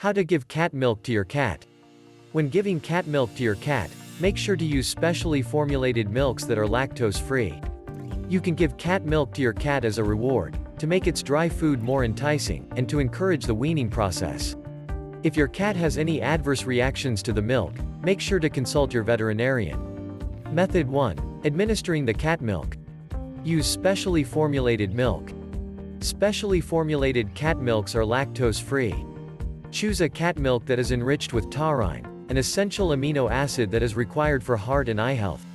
How to give cat milk to your cat. When giving cat milk to your cat, make sure to use specially formulated milks that are lactose-free. You can give cat milk to your cat as a reward, to make its dry food more enticing, and to encourage the weaning process. If your cat has any adverse reactions to the milk, make sure to consult your veterinarian. Method 1. Administering the cat milk. Use specially formulated milk. Specially formulated cat milks are lactose-free. Choose a cat milk that is enriched with taurine, an essential amino acid that is required for heart and eye health.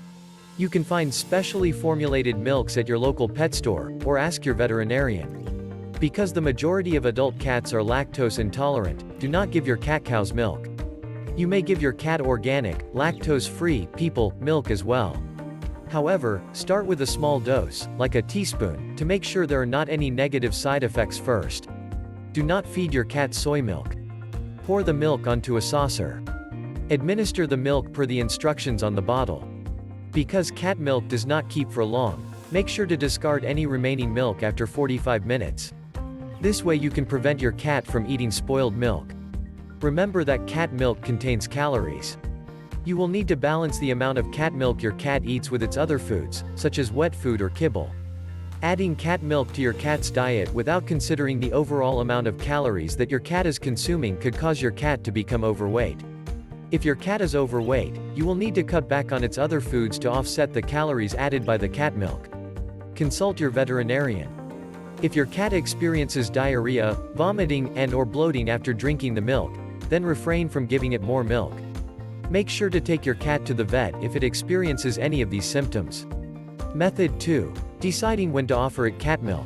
You can find specially formulated milks at your local pet store, or ask your veterinarian. Because the majority of adult cats are lactose intolerant, do not give your cat cow's milk. You may give your cat organic, lactose-free, people milk as well. However, start with a small dose, like a teaspoon, to make sure there are not any negative side effects first. Do not feed your cat soy milk. Pour the milk onto a saucer. Administer the milk per the instructions on the bottle. Because cat milk does not keep for long, make sure to discard any remaining milk after 45 minutes. This way you can prevent your cat from eating spoiled milk. Remember that cat milk contains calories. You will need to balance the amount of cat milk your cat eats with its other foods, such as wet food or kibble. Adding cat milk to your cat's diet without considering the overall amount of calories that your cat is consuming could cause your cat to become overweight. If your cat is overweight, you will need to cut back on its other foods to offset the calories added by the cat milk. Consult your veterinarian. If your cat experiences diarrhea, vomiting, and/or bloating after drinking the milk, then refrain from giving it more milk. Make sure to take your cat to the vet if it experiences any of these symptoms. Method 2. Deciding when to offer it cat milk.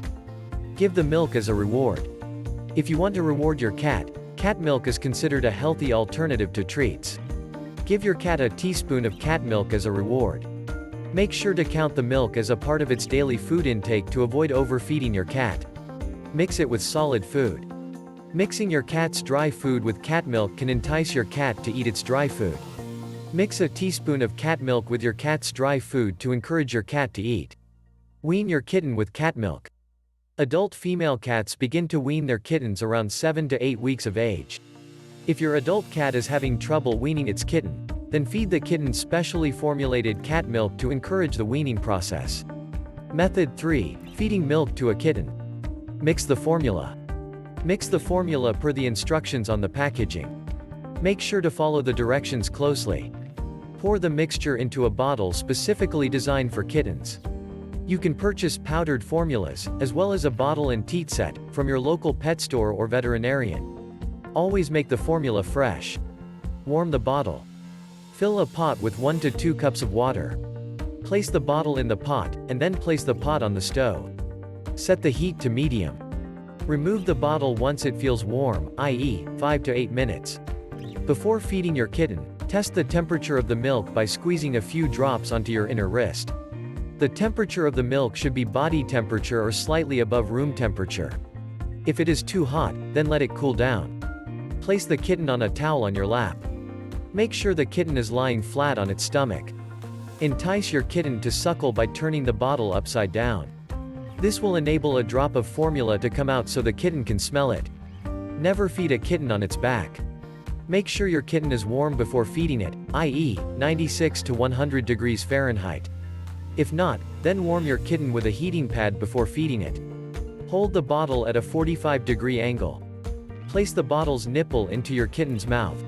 Give the milk as a reward. If you want to reward your cat, cat milk is considered a healthy alternative to treats. Give your cat a teaspoon of cat milk as a reward. Make sure to count the milk as a part of its daily food intake to avoid overfeeding your cat. Mix it with solid food. Mixing your cat's dry food with cat milk can entice your cat to eat its dry food. Mix a teaspoon of cat milk with your cat's dry food to encourage your cat to eat. Wean your kitten with cat milk. Adult female cats begin to wean their kittens around 7 to 8 weeks of age. If your adult cat is having trouble weaning its kitten, then feed the kitten specially formulated cat milk to encourage the weaning process. Method 3. Feeding milk to a kitten. Mix the formula. Mix the formula per the instructions on the packaging. Make sure to follow the directions closely. Pour the mixture into a bottle specifically designed for kittens. You can purchase powdered formulas, as well as a bottle and teat set, from your local pet store or veterinarian. Always make the formula fresh. Warm the bottle. Fill a pot with 1 to 2 cups of water. Place the bottle in the pot, and then place the pot on the stove. Set the heat to medium. Remove the bottle once it feels warm, i.e., 5 to 8 minutes. Before feeding your kitten, test the temperature of the milk by squeezing a few drops onto your inner wrist. The temperature of the milk should be body temperature or slightly above room temperature. If it is too hot, then let it cool down. Place the kitten on a towel on your lap. Make sure the kitten is lying flat on its stomach. Entice your kitten to suckle by turning the bottle upside down. This will enable a drop of formula to come out so the kitten can smell it. Never feed a kitten on its back. Make sure your kitten is warm before feeding it, i.e., 96 to 100 degrees Fahrenheit. If not, then warm your kitten with a heating pad before feeding it. Hold the bottle at a 45-degree angle. Place the bottle's nipple into your kitten's mouth.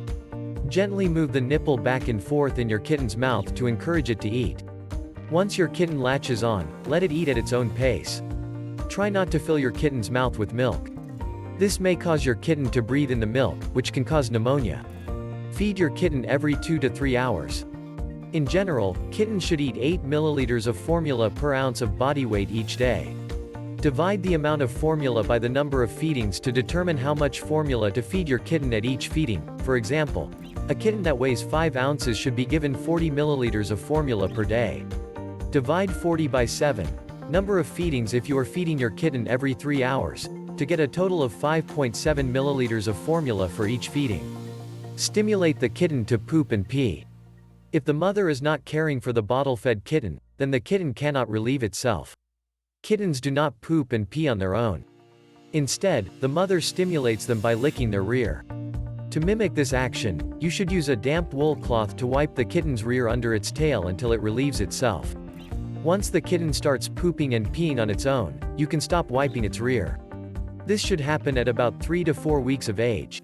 Gently move the nipple back and forth in your kitten's mouth to encourage it to eat. Once your kitten latches on, let it eat at its own pace. Try not to fill your kitten's mouth with milk. This may cause your kitten to breathe in the milk, which can cause pneumonia. Feed your kitten every 2 to 3 hours. In general, kittens should eat 8 milliliters of formula per ounce of body weight each day. Divide the amount of formula by the number of feedings to determine how much formula to feed your kitten at each feeding. For example, a kitten that weighs 5 ounces should be given 40 milliliters of formula per day. Divide 40 by 7, number of feedings if you are feeding your kitten every 3 hours, to get a total of 5.7 milliliters of formula for each feeding. Stimulate the kitten to poop and pee. If the mother is not caring for the bottle-fed kitten, then the kitten cannot relieve itself. Kittens do not poop and pee on their own. Instead, the mother stimulates them by licking their rear. To mimic this action, you should use a damp wool cloth to wipe the kitten's rear under its tail until it relieves itself. Once the kitten starts pooping and peeing on its own, you can stop wiping its rear. This should happen at about 3 to 4 weeks of age.